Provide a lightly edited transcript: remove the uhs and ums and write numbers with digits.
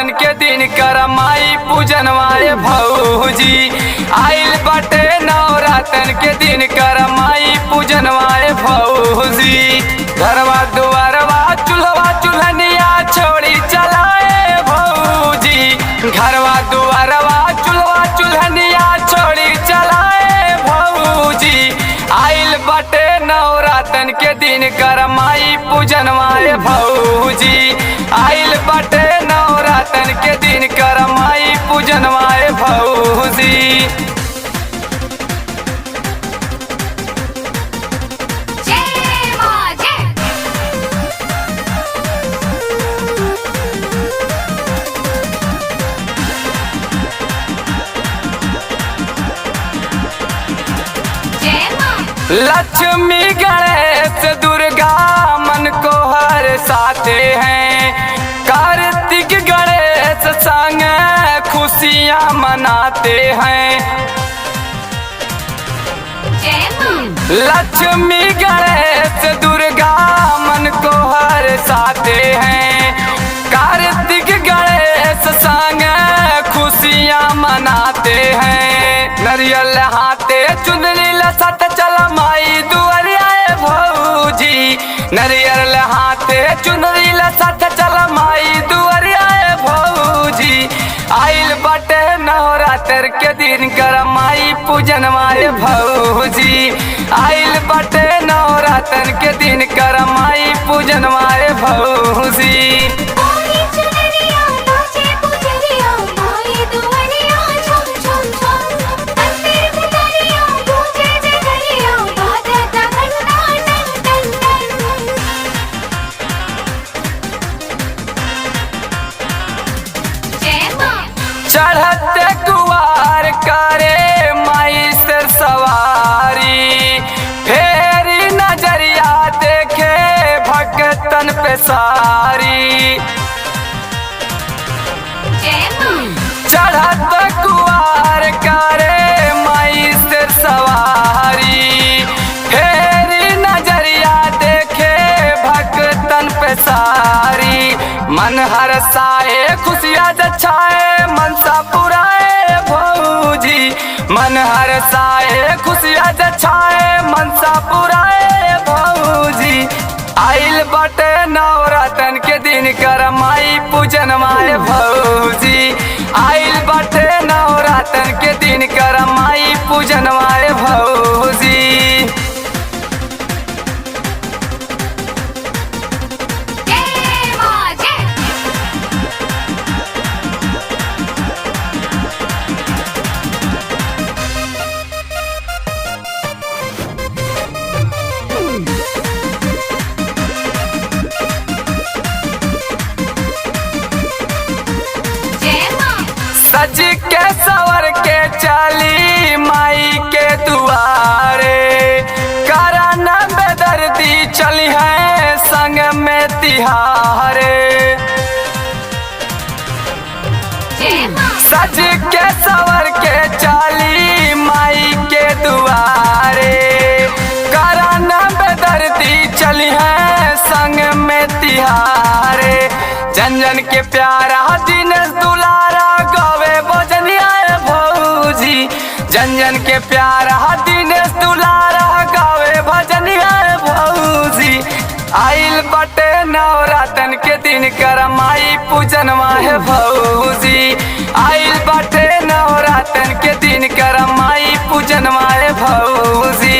नवरातन के दिन कर माई पूजन वाले भौजी। आइल बटे नवरातन के दिन कर माई पूजन वाले भौजी। घरवा दुआरवा चूल्हा चूल्हनिया छोड़ी चलाए भौजी। घरवा दुआरवा चूल्हा चूल्हनिया छोड़ी चलाए भौजी। आइल बटे नवरातन के दिन कर माई पूजन वाले भौजी। आइल बटे नवरातन के दिन कर माई पूजन वाले भौजी। लक्ष्मी गणेश दुर्गा मन को हर साथे हैं। कार्तिक गणेश संग खुशियाँ मनाते हैं। लक्ष्मी गणेश दुर्गा मन को हर साथे हैं। कार्तिक गणेश संग खुशियाँ मनाते हैं। नरियल हाथे चुनरी लसत चल माई दुआरिया भौजी। नरियल हाथे चुनरी लसत चल माई दुआरिया भौजी। आइल बटे नवरात्र के दिन कर माई पूजन वाले भौजी। आइल बटे नवरात्र के दिन कर माई पूजन वाले भौजी। चढ़ते कुवार करे माई से सवारी। फेरी नजरिया देखे भक्तन पे सारी। चढ़ते कुवार करे माई से सवारी। फेरी नजरिया देखे भक्तन पे सारी। मन हर साए खुशियाँ जछाए मनसा पुराए भौजी। मन हर साए खुशियाँ जछाए मनसा पुराए भौजी। आइल बटे नवरातन के दिन कर माई पूजन वाले भौजी। आइल बटे नवरातन के दिन कर माई पूजन वाले भौजी। सज के सवर के चली माई के दुआरे। करन बेदर्दी चली है संग में तिहारे। सज के सवर के चली माई के दुआरे। करन बेदर्दी चली है संग में तिहारे। जन जन के प्यारा दिनेश दुलारा गावे भजनिया भौजी। जन जन के प्यारा दिनेश दुलारा गावे भजनिया भौजी। आइल बटे नवरातन के दिन कर माई पूजन वाले भौजी। आइल बटे नवरातन के दिन कर माई पूजन वाले भौजी।